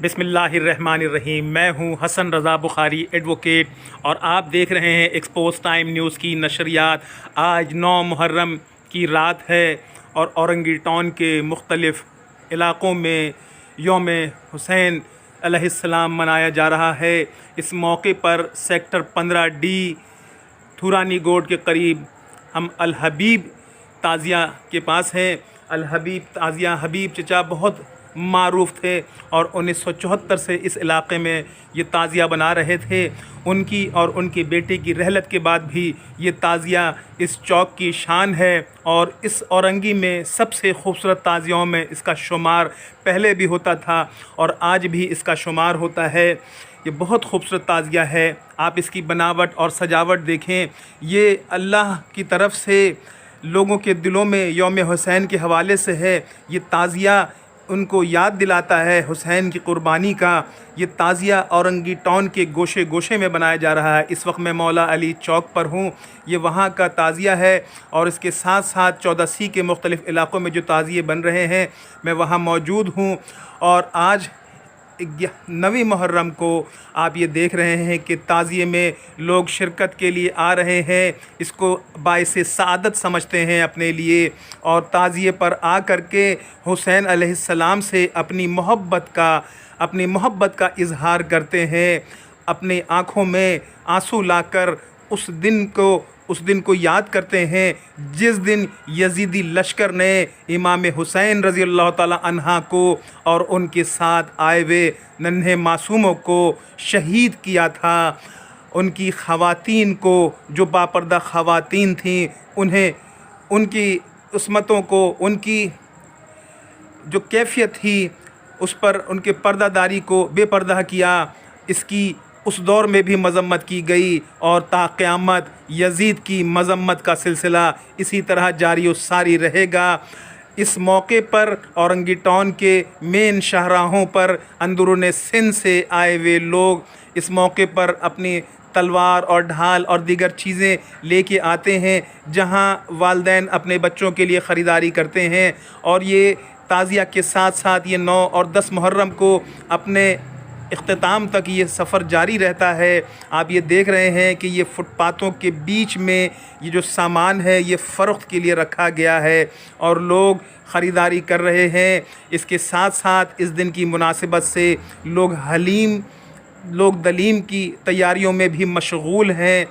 بسم اللہ الرحمن الرحیم۔ میں ہوں حسن رضا بخاری ایڈوکیٹ اور آپ دیکھ رہے ہیں ایکسپوز ٹائم نیوز کی نشریات۔ آج 9 محرم کی رات ہے اور اورنگی ٹاؤن کے مختلف علاقوں میں یوم حسین علیہ السلام منایا جا رہا ہے۔ اس موقع پر سیکٹر 15D تھورانی گوڈ کے قریب ہم الحبیب تعزیہ کے پاس ہیں۔ الحبیب تعزیہ حبیب چچا بہت معروف تھے اور 1974 سے اس علاقے میں یہ تعزیہ بنا رہے تھے۔ ان کی اور ان کے بیٹے کی رحلت کے بعد بھی یہ تعزیہ اس چوک کی شان ہے اور اس اورنگی میں سب سے خوبصورت تعزیوں میں اس کا شمار پہلے بھی ہوتا تھا اور آج بھی اس کا شمار ہوتا ہے۔ یہ بہت خوبصورت تعزیہ ہے، آپ اس کی بناوٹ اور سجاوٹ دیکھیں۔ یہ اللہ کی طرف سے لوگوں کے دلوں میں یوم حسین کے حوالے سے ہے۔ یہ تعزیہ ان کو یاد دلاتا ہے حسین کی قربانی کا۔ یہ تعزیہ اورنگی ٹاؤن کے گوشے گوشے میں بنایا جا رہا ہے۔ اس وقت میں مولا علی چوک پر ہوں، یہ وہاں کا تعزیہ ہے اور اس کے ساتھ ساتھ 14C کے مختلف علاقوں میں جو تعزیے بن رہے ہیں میں وہاں موجود ہوں۔ اور آج 9 محرم کو آپ یہ دیکھ رہے ہیں کہ تعزیے میں لوگ شرکت کے لیے آ رہے ہیں، اس کو باعث سعادت سمجھتے ہیں اپنے لیے اور تعزیے پر آ کر کے حسین علیہ السلام سے اپنی محبت کا اظہار کرتے ہیں، اپنی آنکھوں میں آنسو لا کر اس دن کو یاد کرتے ہیں جس دن یزیدی لشکر نے امام حسین رضی اللہ تعالی عنہ کو اور ان کے ساتھ آئے ہوئے ننھے معصوموں کو شہید کیا تھا۔ ان کی خواتین کو، جو باپردہ خواتین تھیں، ان کی عصمتوں کو، ان کی جو کیفیت تھی اس پر ان کے پردہ داری کو بے پردہ کیا۔ اس کی اس دور میں بھی مذمت کی گئی اور تا قیامت یزید کی مذمت کا سلسلہ اسی طرح جاری و ساری رہے گا۔ اس موقع پر اورنگی ٹاؤن کے مین شاہراہوں پر اندرون سندھ سے آئے ہوئے لوگ اس موقع پر اپنی تلوار اور ڈھال اور دیگر چیزیں لے کے آتے ہیں، جہاں والدین اپنے بچوں کے لیے خریداری کرتے ہیں اور یہ تعزیہ کے ساتھ ساتھ یہ 9 اور 10 محرم کو اپنے اختتام تک یہ سفر جاری رہتا ہے۔ آپ یہ دیکھ رہے ہیں کہ یہ فٹ پاتھوں کے بیچ میں یہ جو سامان ہے یہ فروخت کے لیے رکھا گیا ہے اور لوگ خریداری کر رہے ہیں۔ اس کے ساتھ ساتھ اس دن کی مناسبت سے لوگ دلیم کی تیاریوں میں بھی مشغول ہیں۔